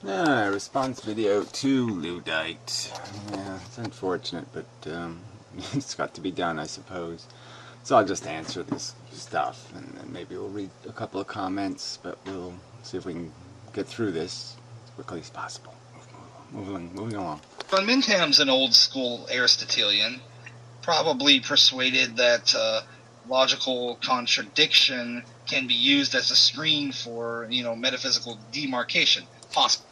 Response video to Luddite. Yeah, it's unfortunate, but it's got to be done, I suppose. So I'll just answer this stuff, and then maybe we'll read a couple of comments, but we'll see if we can get through this as quickly as possible. Moving along. Inmendham's an old school Aristotelian, probably persuaded that logical contradiction can be used as a screen for, metaphysical demarcation. Possible.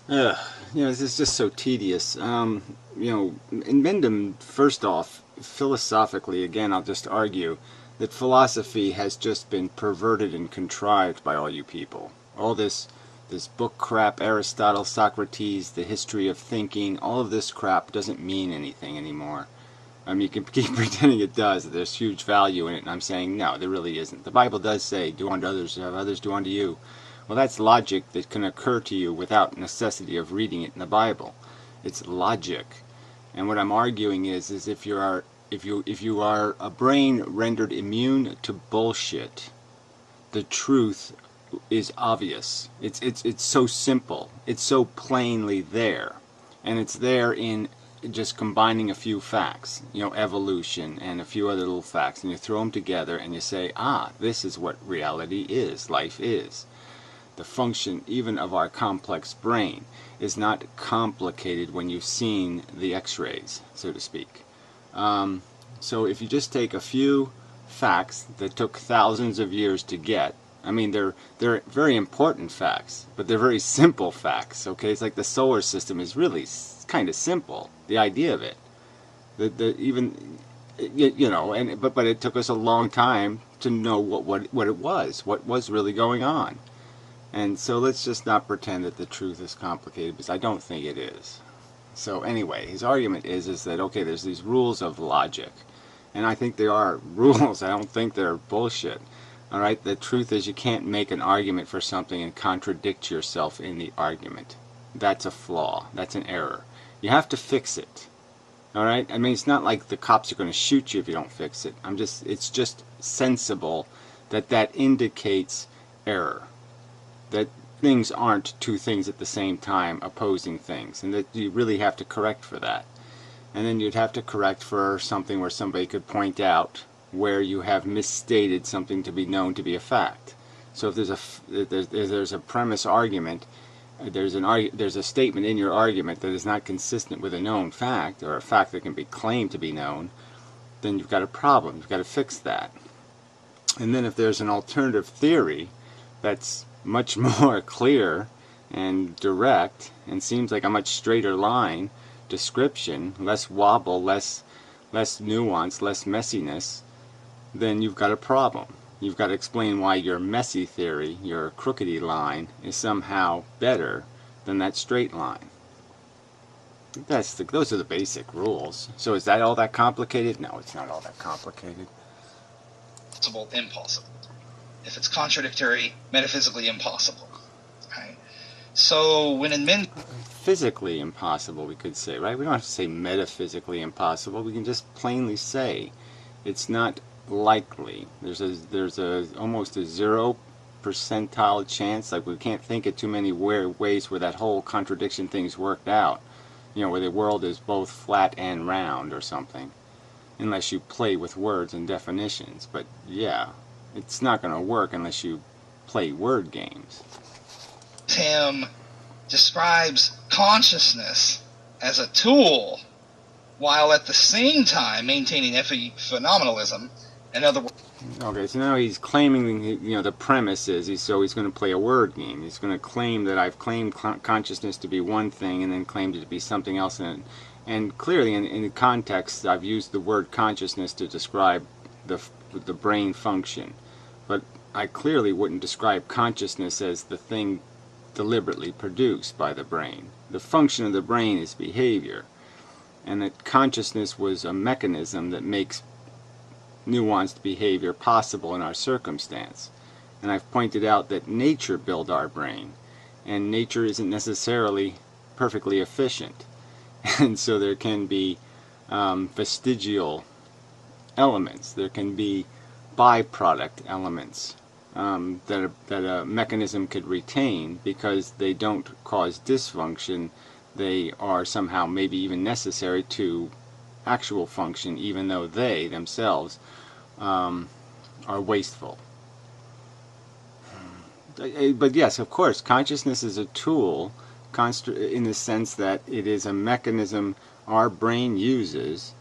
This is just so tedious. Inmendham, first off, philosophically, again, I'll just argue that philosophy has just been perverted and contrived by all you people. All this book crap, Aristotle, Socrates, the history of thinking, all of this crap doesn't mean anything anymore. I mean, you can keep pretending it does, that there's huge value in it, and I'm saying, no, there really isn't. The Bible does say, do unto others, have others do unto you. Well, that's logic that can occur to you without necessity of reading it in the Bible. It's logic. And what I'm arguing is if you are a brain rendered immune to bullshit, the truth is obvious. It's so simple. It's so plainly there. And it's there in just combining a few facts, evolution and a few other little facts, and you throw them together and you say, this is what reality is, life is. The function even of our complex brain is not complicated when you've seen the x-rays, so to speak. So if you just take a few facts that took thousands of years to get, I mean, they're very important facts, but they're very simple facts, okay? It's like the solar system is really kind of simple, the idea of it. But it took us a long time to know what it was really going on. And so let's just not pretend that the truth is complicated, because I don't think it is. So anyway, his argument is that, okay, there's these rules of logic. And I think they are rules. I don't think they're bullshit. Alright, the truth is you can't make an argument for something and contradict yourself in the argument. That's a flaw. That's an error. You have to fix it. Alright? I mean, it's not like the cops are going to shoot you if you don't fix it. It's just sensible that indicates error. That things aren't two things at the same time, opposing things, and that you really have to correct for that. And then you'd have to correct for something where somebody could point out where you have misstated something to be known to be a fact. So if there's a premise argument, there's a statement in your argument that is not consistent with a known fact, or a fact that can be claimed to be known, then you've got a problem. You've got to fix that. And then if there's an alternative theory that's much more clear and direct and seems like a much straighter line description, less wobble, less nuance, less messiness, then you've got a problem. You've got to explain why your messy theory, your crookedy line, is somehow better than that straight line. Those are the basic rules. So is that all that complicated? No, it's not all that complicated. Impossible. If it's contradictory, metaphysically impossible. Right? So when physically impossible, we could say, right? We don't have to say metaphysically impossible. We can just plainly say it's not likely. There's almost a 0 percentile chance. Like, we can't think of too many ways where that whole contradiction thing's worked out. Where the world is both flat and round or something, unless you play with words and definitions. But yeah. It's not going to work unless you play word games. Tim describes consciousness as a tool, while at the same time maintaining phenomenalism. In other words, okay, so now he's claiming, the premise is he's going to play a word game. He's going to claim that I've claimed consciousness to be one thing and then claimed it to be something else. And clearly, in the context, I've used the word consciousness to describe the brain function. But I clearly wouldn't describe consciousness as the thing deliberately produced by the brain. The function of the brain is behavior, and that consciousness was a mechanism that makes nuanced behavior possible in our circumstance. And I've pointed out that nature built our brain, and nature isn't necessarily perfectly efficient. And so there can be vestigial elements. There can be byproduct elements that a mechanism could retain because they don't cause dysfunction. They are somehow maybe even necessary to actual function, even though they themselves are wasteful. But yes, of course, consciousness is a tool in the sense that it is a mechanism our brain uses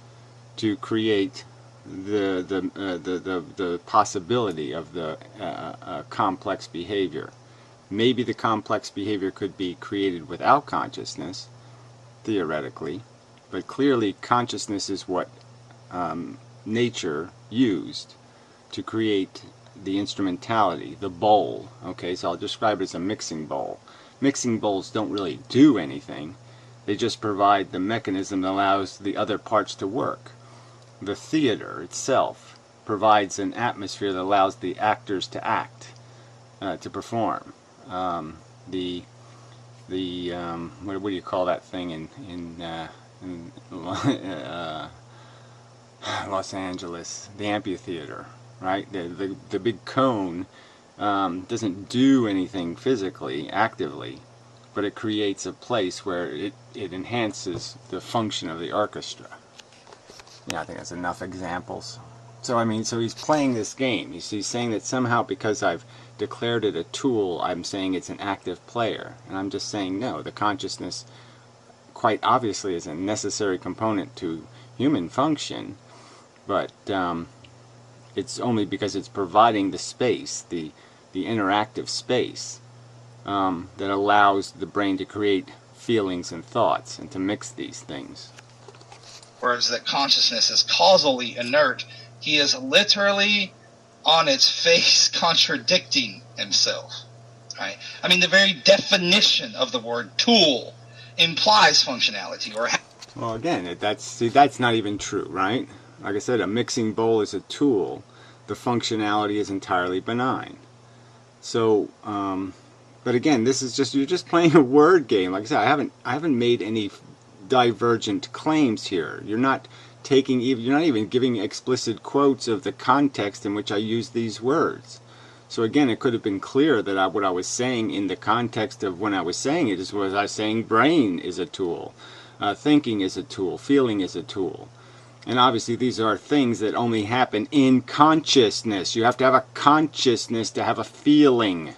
to create the possibility of the complex behavior. Maybe the complex behavior could be created without consciousness, theoretically, but clearly consciousness is what nature used to create the instrumentality, the bowl. Okay, so I'll describe it as a mixing bowl. Mixing bowls don't really do anything. They just provide the mechanism that allows the other parts to work. The theater itself provides an atmosphere that allows the actors to act, to perform. What do you call that thing in Los Angeles? The amphitheater, right? The big cone doesn't do anything physically, actively, but it creates a place where it enhances the function of the orchestra. Yeah, I think that's enough examples. So I mean, so he's playing this game. He's saying that somehow because I've declared it a tool, I'm saying it's an active player. And I'm just saying no, the consciousness quite obviously is a necessary component to human function, but it's only because it's providing the space, the interactive space, that allows the brain to create feelings and thoughts and to mix these things. Whereas that consciousness is causally inert, he is literally on its face contradicting himself. Right? I mean, the very definition of the word tool implies functionality. Well, again, that's not even true, right? Like I said, a mixing bowl is a tool. The functionality is entirely benign. So, but again, this is you're just playing a word game. Like I said, I haven't made any divergent claims here. You're not even giving explicit quotes of the context in which I use these words. So again, it could have been clear that what I was saying in the context of when I was saying it was I was saying brain is a tool, thinking is a tool, feeling is a tool. And obviously these are things that only happen in consciousness. You have to have a consciousness to have a feeling.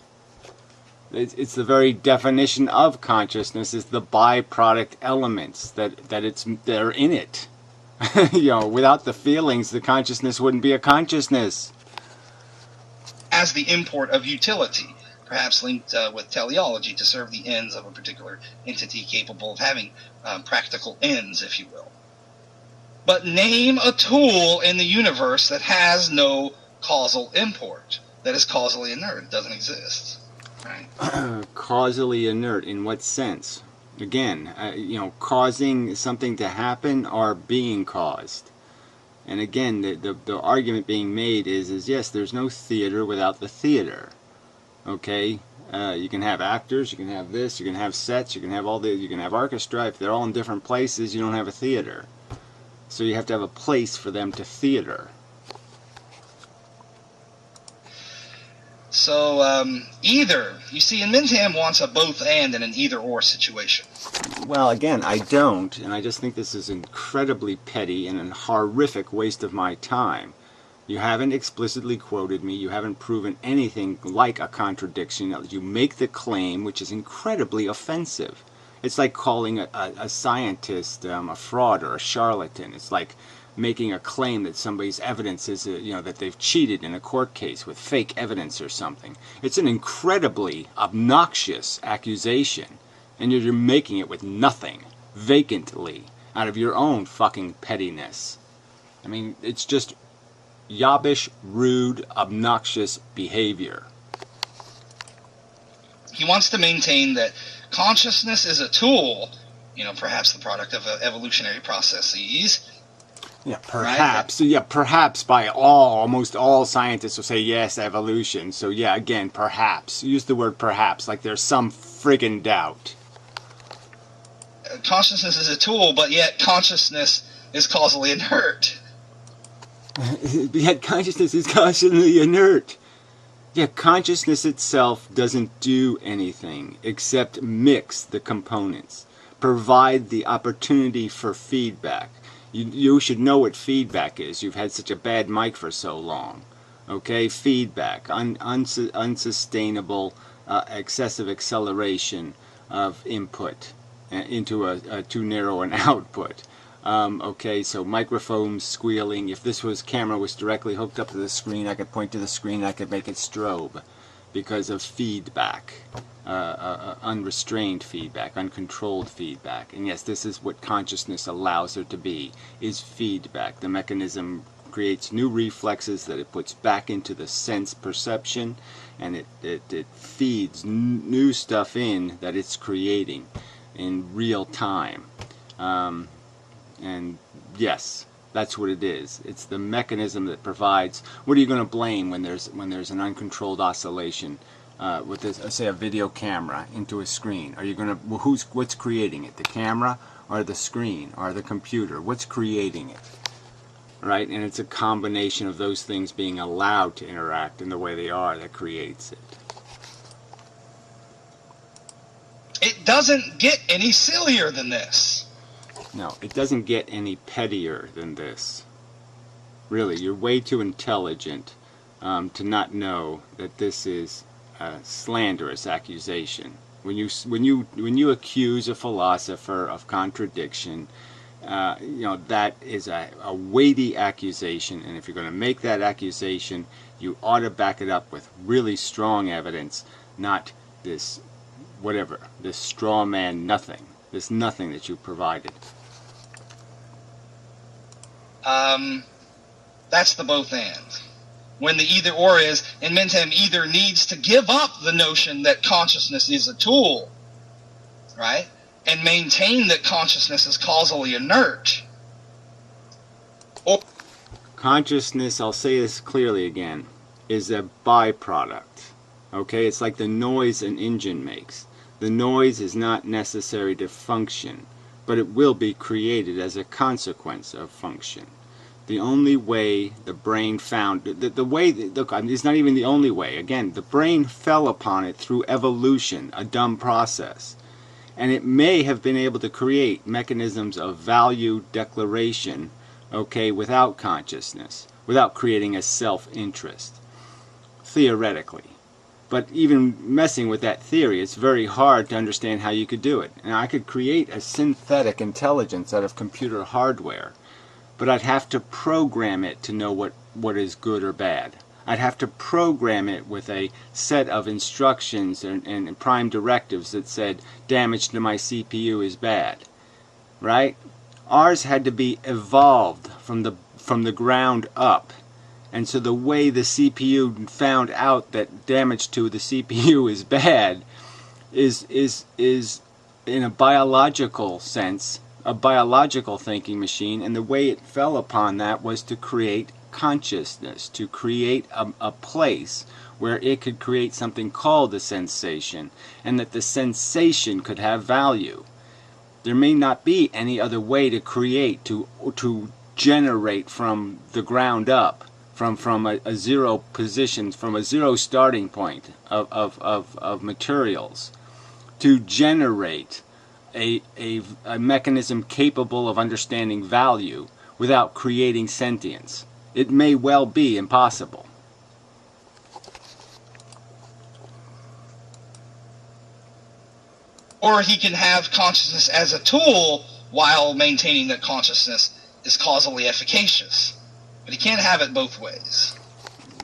It's the very definition of consciousness is the byproduct elements that are in it. Without the feelings, the consciousness wouldn't be a consciousness. As the import of utility, perhaps linked with teleology to serve the ends of a particular entity capable of having practical ends, if you will. But name a tool in the universe that has no causal import, that is causally inert. It doesn't exist. Right. Causally inert in what sense? Again, causing something to happen or being caused. And again, the argument being made is yes, there's no theater without the theater. Okay, you can have actors, you can have this, you can have sets, you can have you can have orchestra. If they're all in different places, you don't have a theater. So you have to have a place for them to theater. So either, you see, Inmendham wants a both and in an either or situation. Well, again, I don't, and I just think this is incredibly petty and a horrific waste of my time. You haven't explicitly quoted me, you haven't proven anything like a contradiction. You make the claim, which is incredibly offensive. It's like calling a scientist a fraud or a charlatan. It's like making a claim that somebody's evidence is, that they've cheated in a court case with fake evidence or something. It's an incredibly obnoxious accusation, and you're making it with nothing, vacantly, out of your own fucking pettiness. I mean, it's just yobbish, rude, obnoxious behavior. He wants to maintain that consciousness is a tool, perhaps the product of evolutionary processes. Yeah, perhaps. Right? Yeah, perhaps by almost all scientists will say yes, evolution. So yeah, again, perhaps. Use the word perhaps, like there's some friggin' doubt. Consciousness is a tool, but yet consciousness is causally inert. Yet consciousness is causally inert. Yeah, consciousness itself doesn't do anything except mix the components, provide the opportunity for feedback. You should know what feedback is. You've had such a bad mic for so long. Okay, feedback, unsustainable, excessive acceleration of input into a too narrow an output. Okay, so microphones squealing. If this camera was directly hooked up to the screen, I could point to the screen and I could make it strobe because of feedback, unrestrained feedback, uncontrolled feedback. And yes, this is what consciousness allows there to be, is feedback. The mechanism creates new reflexes that it puts back into the sense perception, and it feeds new stuff in that it's creating in real time. And yes, that's what it is. It's the mechanism that provides. What are you going to blame when there's an uncontrolled oscillation with this, say, a video camera into a screen? Are you going to, well, what's creating it? The camera or the screen or the computer? What's creating it? Right? And it's a combination of those things being allowed to interact in the way they are that creates it. It doesn't get any sillier than this. No, it doesn't get any pettier than this. Really, you're way too intelligent to not know that this is a slanderous accusation. When you accuse a philosopher of contradiction, that is a weighty accusation, and if you're going to make that accusation, you ought to back it up with really strong evidence, not this straw man nothing, this nothing that you provided. That's the both and. When the either or is, Inmendham either needs to give up the notion that consciousness is a tool, right, and maintain that consciousness is causally inert. Or consciousness, I'll say this clearly again, is a byproduct. Okay, it's like the noise an engine makes. The noise is not necessary to function, but it will be created as a consequence of function. The only way the brain found, the way, look, it's not even the only way. Again, the brain fell upon it through evolution, a dumb process. And it may have been able to create mechanisms of value declaration, okay, without consciousness, without creating a self-interest, theoretically. But even messing with that theory, it's very hard to understand how you could do it. And I could create a synthetic intelligence out of computer hardware, but I'd have to program it to know what is good or bad. I'd have to program it with a set of instructions and prime directives that said damage to my CPU is bad, right? Ours had to be evolved from the ground up. And so the way the CPU found out that damage to the CPU is bad is in a biological sense, a biological thinking machine, and the way it fell upon that was to create consciousness, to create a place where it could create something called a sensation, and that the sensation could have value. There may not be any other way to create, to generate from the ground up, from a zero position, from a zero starting point of materials, to generate a mechanism capable of understanding value without creating sentience. It may well be impossible. Or he can have consciousness as a tool while maintaining that consciousness is causally efficacious. But he can't have it both ways.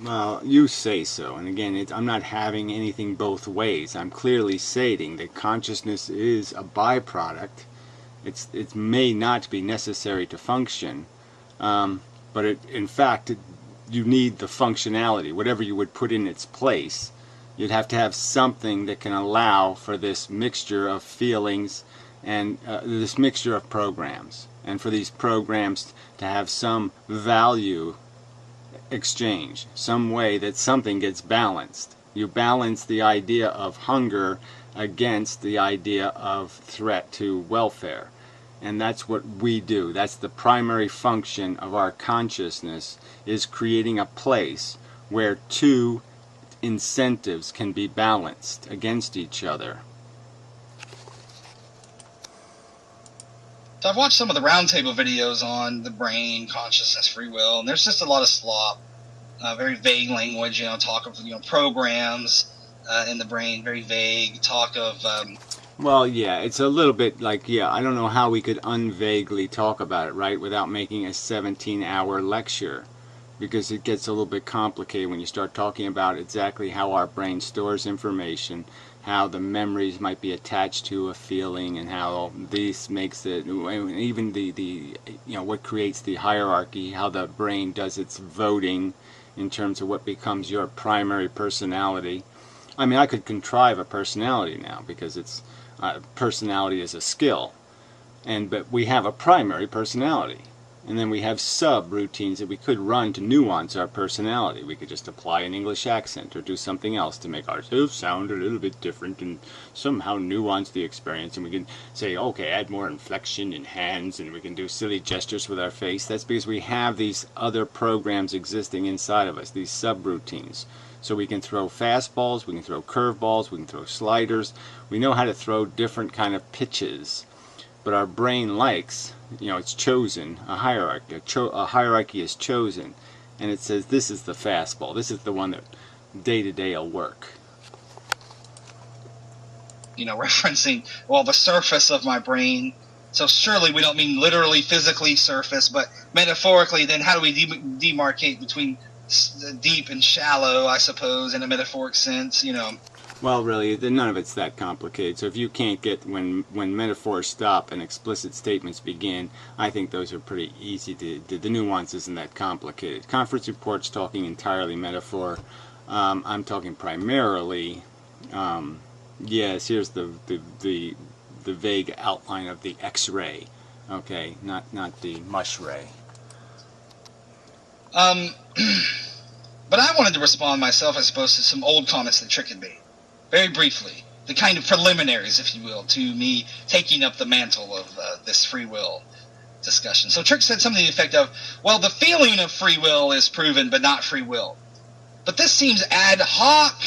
Well, you say so. And again, I'm not having anything both ways. I'm clearly stating that consciousness is a byproduct. It may not be necessary to function, but in fact, you need the functionality. Whatever you would put in its place, you'd have to have something that can allow for this mixture of feelings and this mixture of programs. And for these programs to have some value exchange, some way that something gets balanced. You balance the idea of hunger against the idea of threat to welfare. And that's what we do. That's the primary function of our consciousness, is creating a place where two incentives can be balanced against each other. So I've watched some of the roundtable videos on the brain, consciousness, free will, and there's just a lot of slop, very vague language, talk of, programs in the brain, very vague, talk of... Well, yeah, it's a little bit like, I don't know how we could unvaguely talk about it, right, without making a 17-hour lecture, because it gets a little bit complicated when you start talking about exactly how our brain stores information, how the memories might be attached to a feeling, and how this makes it, even the what creates the hierarchy, how the brain does its voting in terms of what becomes your primary personality. I mean, I could contrive a personality now, because it's personality is a skill, but we have a primary personality, and then we have sub-routines that we could run to nuance our personality. We could just apply an English accent or do something else to make ourselves sound a little bit different and somehow nuance the experience, and we can say, okay, add more inflection in hands, and we can do silly gestures with our face. That's because we have these other programs existing inside of us, these sub-routines. So we can throw fastballs, we can throw curveballs, we can throw sliders. We know how to throw different kind of pitches. But our brain likes, it's chosen, a hierarchy. A hierarchy is chosen. And it says, this is the fastball. This is the one that day to day will work. Referencing, the surface of my brain. So surely we don't mean literally, physically surface, but metaphorically, then how do we demarcate between deep and shallow, I suppose, in a metaphoric sense, Well, really, none of it's that complicated. So if you can't get when metaphors stop and explicit statements begin, I think those are pretty easy. The nuance isn't that complicated. Conference reports talking entirely metaphor. I'm talking primarily. Yes, here's the vague outline of the X-ray. Okay, not the mush ray. But I wanted to respond myself, I suppose, to some old comments that Trick had made. Very briefly. The kind of preliminaries, if you will, to me taking up the mantle of this free will discussion. So Trick said something to the effect of, well, the feeling of free will is proven, but not free will. But this seems ad hoc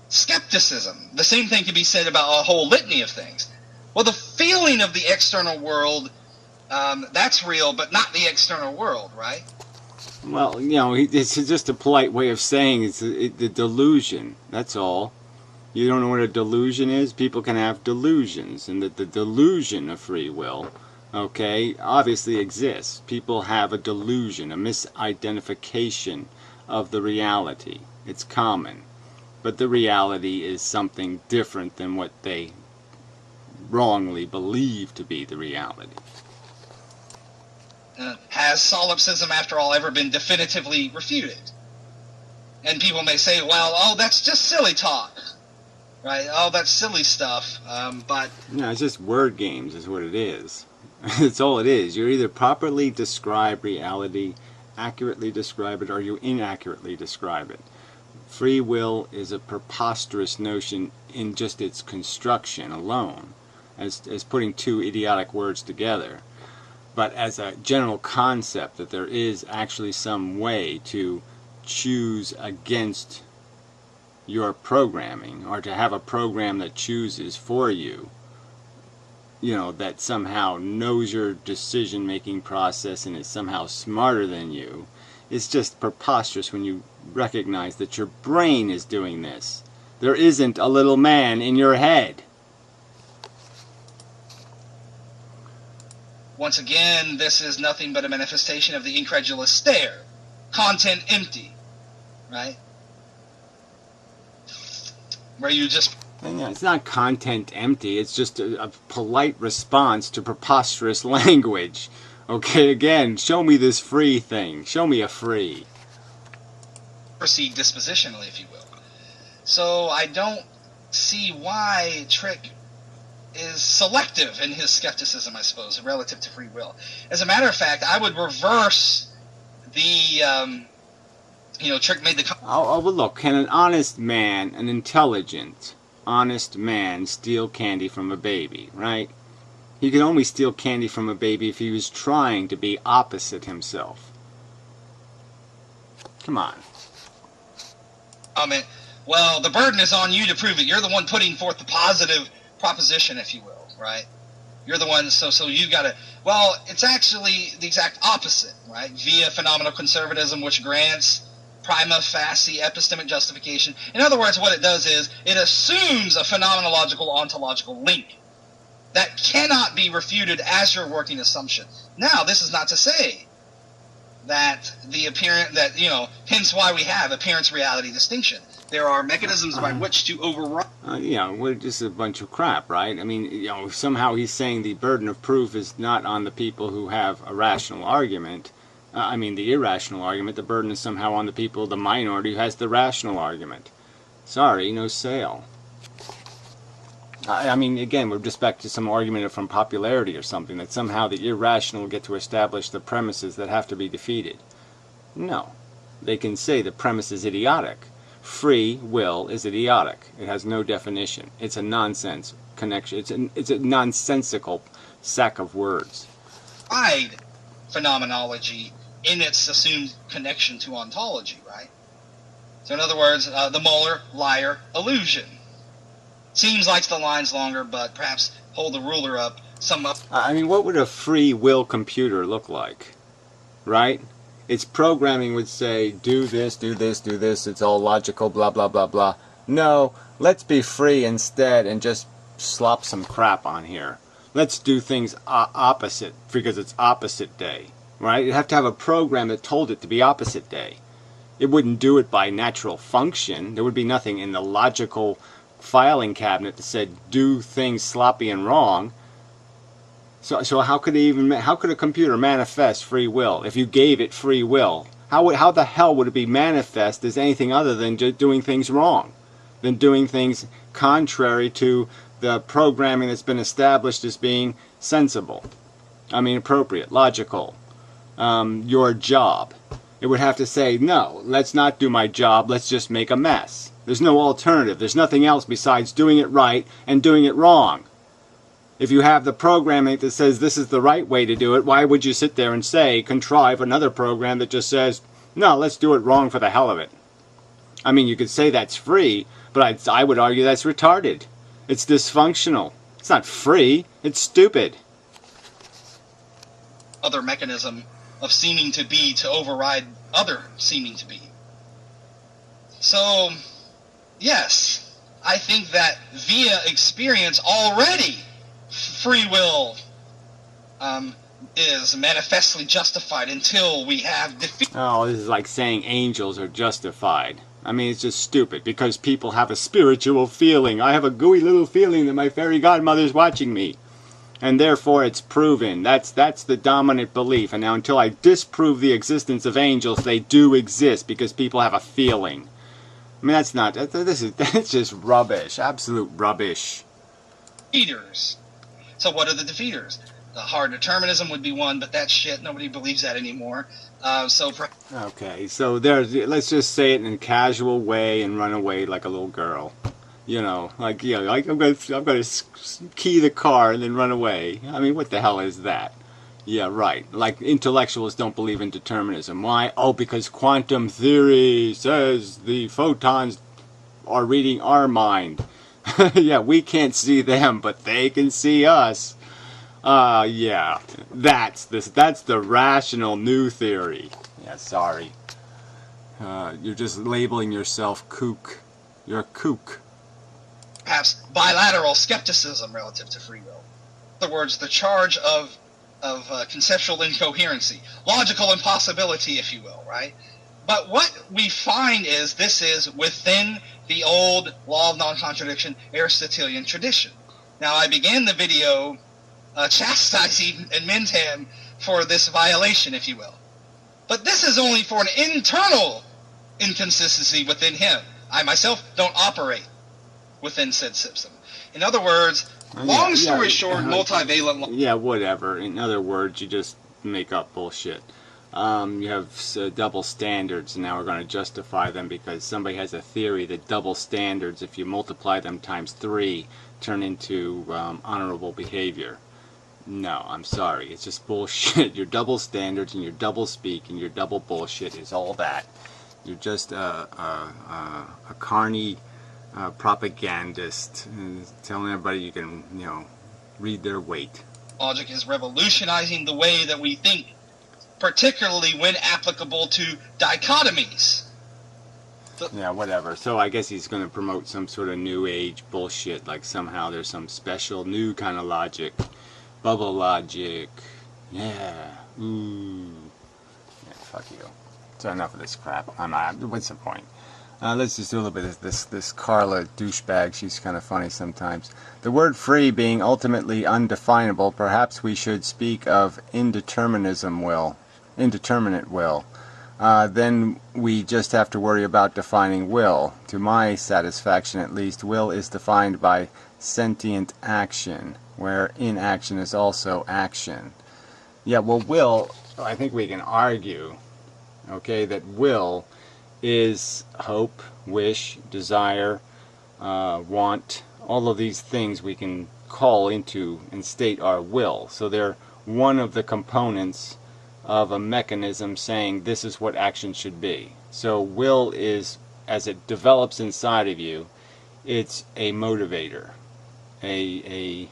skepticism. The same thing can be said about a whole litany of things. Well, the feeling of the external world, that's real, but not the external world, right? Well, it's just a polite way of saying it's the delusion. That's all. You don't know what a delusion is? People can have delusions, and that the delusion of free will, obviously exists. People have a delusion, a misidentification of the reality. It's common. But the reality is something different than what they wrongly believe to be the reality. Has solipsism, after all, ever been definitively refuted? And people may say, well, that's just silly talk. Right? Oh, that's silly stuff. But... No, it's just word games is what it is. It's all it is. You either properly describe reality, accurately describe it, or you inaccurately describe it. Free will is a preposterous notion in just its construction alone, as putting two idiotic words together. But as a general concept that there is actually some way to choose against your programming, or to have a program that chooses for you, that somehow knows your decision-making process and is somehow smarter than you, it's just preposterous when you recognize that your brain is doing this. There isn't a little man in your head. Once again, this is nothing but a manifestation of the incredulous stare. Content empty. Right? Where you just... It's not content empty. It's just a polite response to preposterous language. Okay, again, show me this free thing. Show me a free. Proceed dispositionally, if you will. So I don't see why Trick is selective in his skepticism, I suppose, relative to free will. As a matter of fact, I would reverse the, Trick made the... Well, look, can an honest man, an intelligent, honest man, steal candy from a baby, right? He could only steal candy from a baby if he was trying to be opposite himself. Come on. well, the burden is on you to prove it. You're the one putting forth the positive proposition, if you will, right? You're the one, so you got to, well, it's actually the exact opposite, right? Via phenomenal conservatism, which grants prima facie epistemic justification. In other words, what it does is it assumes a phenomenological ontological link that cannot be refuted as your working assumption. Now, this is not to say that hence why we have appearance-reality distinction. There are mechanisms by which to override. We're just a bunch of crap, right? I mean, somehow he's saying the burden of proof is not on the people who have a rational argument. The irrational argument. The burden is somehow on the people, the minority, who has the rational argument. Sorry, no sale. Again, we're just back to some argument from popularity or something, that somehow the irrational get to establish the premises that have to be defeated. No. They can say the premise is idiotic. Free will is idiotic. It has no definition. It's a nonsense connection. It's a nonsensical sack of words. Phenomenology in its assumed connection to ontology, right? So in other words, the molar liar illusion. Seems like the line's longer, but perhaps hold the ruler up. What would a free will computer look like? Right? Its programming would say, do this, do this, do this, it's all logical, blah, blah, blah, blah. No, let's be free instead and just slop some crap on here. Let's do things opposite, because it's opposite day. Right? You'd have to have a program that told it to be opposite day. It wouldn't do it by natural function. There would be nothing in the logical filing cabinet that said, do things sloppy and wrong. So how could a computer manifest free will if you gave it free will? How the hell would it be manifest as anything other than doing things wrong, than doing things contrary to the programming that's been established as being sensible? Appropriate, logical. Your job. It would have to say, no, let's not do my job, let's just make a mess. There's no alternative. There's nothing else besides doing it right and doing it wrong. If you have the programming that says this is the right way to do it, why would you sit there and contrive another program that just says, no, let's do it wrong for the hell of it? You could say that's free, but I would argue that's retarded. It's dysfunctional. It's not free. It's stupid. Other mechanism of seeming to be to override other seeming to be. So, yes, I think that via experience already, free will is manifestly justified until we have defeat. Oh, this is like saying angels are justified. It's just stupid, because people have a spiritual feeling. I have a gooey little feeling that my fairy godmother's watching me. And therefore it's proven. That's the dominant belief. And now until I disprove the existence of angels, they do exist because people have a feeling. That's just rubbish. Absolute rubbish. Defeaters. So what are the defeaters? The hard determinism would be one, but that's shit. Nobody believes that anymore. Okay, so let's just say it in a casual way and run away like a little girl. Like I'm going to key the car and then run away. What the hell is that? Yeah, right. Like intellectuals don't believe in determinism. Why? Oh, because quantum theory says the photons are reading our mind. Yeah, we can't see them, but they can see us. Yeah, that's the rational new theory. Yeah, sorry. You're just labeling yourself kook. You're a kook. Perhaps bilateral skepticism relative to free will. In other words, the charge of conceptual incoherency, logical impossibility, if you will, right? But what we find is this is within the old law of non-contradiction Aristotelian tradition. Now, I began the video chastising Inmendham for this violation, if you will. But this is only for an internal inconsistency within him. I myself don't operate within said system. In other words, long story short, multivalent... Yeah, whatever. In other words, you just make up bullshit. You have double standards, and now we're going to justify them because somebody has a theory that double standards, if you multiply them times 3, turn into honorable behavior. No, I'm sorry. It's just bullshit. Your double standards and your double speak and your double bullshit is all that. You're just a carny propagandist telling everybody you can, read their weight. Logic is revolutionizing the way that we think, particularly when applicable to dichotomies. Yeah, whatever. So I guess he's going to promote some sort of new age bullshit, like somehow there's some special new kind of logic, bubble logic. Yeah. Ooh. Yeah, fuck you. So enough of this crap. What's the point? Let's just do a little bit of this Carla douchebag. She's kind of funny sometimes. The word free being ultimately undefinable, perhaps we should speak of indeterminate will. Then we just have to worry about defining will. To my satisfaction, at least, will is defined by sentient action, where inaction is also action. Yeah, well, will, I think we can argue, okay, that will is hope, wish, desire, want. All of these things we can call into and state our will. So they're one of the components of a mechanism saying this is what action should be. So will is, as it develops inside of you, it's a motivator. Okay,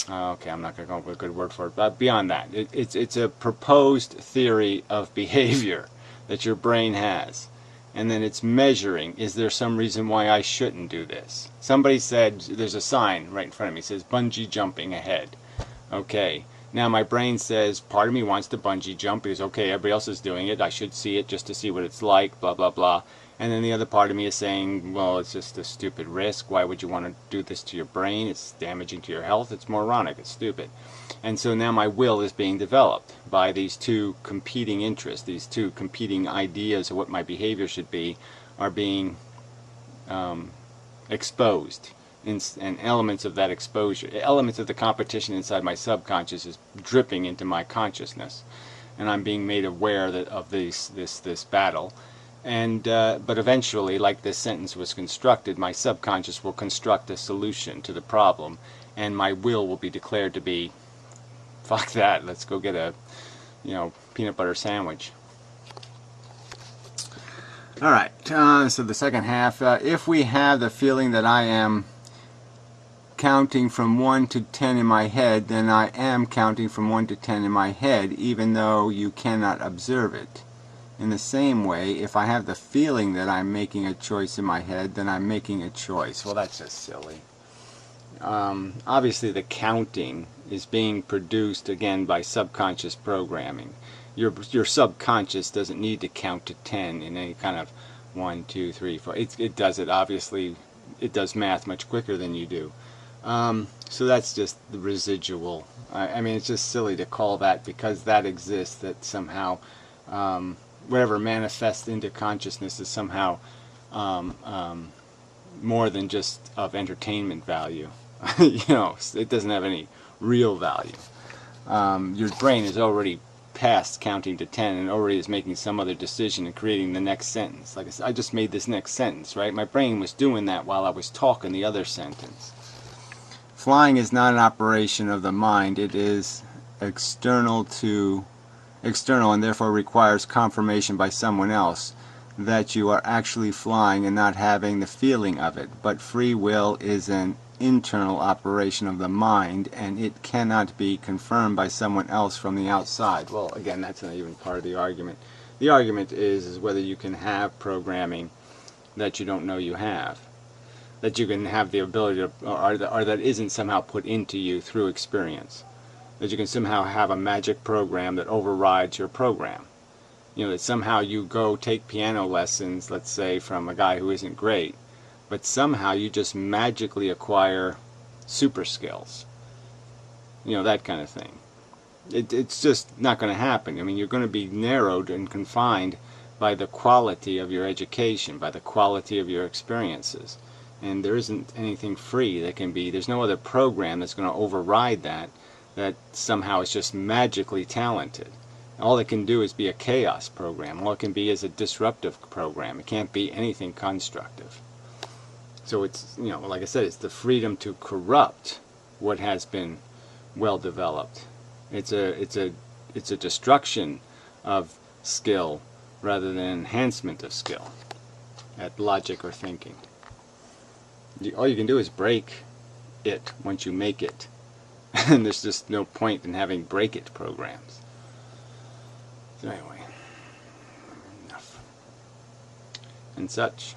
I'm not going to come up with a good word for it, but beyond that, it's a proposed theory of behavior that your brain has. And then it's measuring, is there some reason why I shouldn't do this? Somebody said, there's a sign right in front of me, it says bungee jumping ahead. Okay, now my brain says, part of me wants to bungee jump because, okay, everybody else is doing it, I should see it just to see what it's like, blah, blah, blah. And then the other part of me is saying, well, it's just a stupid risk, why would you want to do this to your brain? It's damaging to your health, it's moronic, it's stupid. And so now my will is being developed by these two competing interests, these two competing ideas of what my behavior should be, are being exposed. And elements of that exposure, elements of the competition inside my subconscious is dripping into my consciousness. And I'm being made aware of this battle. And but eventually, like this sentence was constructed, my subconscious will construct a solution to the problem, and my will be declared to be, fuck that, let's go get a, peanut butter sandwich. Alright, so the second half, if we have the feeling that I am counting from 1 to 10 in my head, then I am counting from 1 to 10 in my head, even though you cannot observe it. In the same way, if I have the feeling that I'm making a choice in my head, then I'm making a choice. Well, that's just silly. Obviously, the counting is being produced, again, by subconscious programming. Your subconscious doesn't need to count to 10 in any kind of 1, 2, 3, 4. It does it, obviously. It does math much quicker than you do. So that's just the residual. I mean, it's just silly to call that, because that exists, that somehow whatever manifests into consciousness is somehow more than just of entertainment value. It doesn't have any real value. Your brain is already past counting to 10 and already is making some other decision and creating the next sentence. Like I said, I just made this next sentence, right? My brain was doing that while I was talking the other sentence. Flying is not an operation of the mind. It is external and therefore requires confirmation by someone else that you are actually flying and not having the feeling of it. But free will is an internal operation of the mind, and it cannot be confirmed by someone else from the outside. Well, again, that's not even part of the argument. The argument is whether you can have programming that you don't know you have, that you can have the ability to, or that isn't somehow put into you through experience, that you can somehow have a magic program that overrides your program. That somehow you go take piano lessons, let's say, from a guy who isn't great, but somehow you just magically acquire super skills. That kind of thing. It's just not going to happen. I mean, you're going to be narrowed and confined by the quality of your education, by the quality of your experiences. And there isn't anything free that can be, there's no other program that's going to override that somehow is just magically talented. All it can do is be a chaos program. All it can be is a disruptive program. It can't be anything constructive. So it's, like I said, it's the freedom to corrupt what has been well developed. It's a destruction of skill rather than enhancement of skill at logic or thinking. All you can do is break it once you make it. And there's just no point in having break-it programs. So anyway, enough. And such.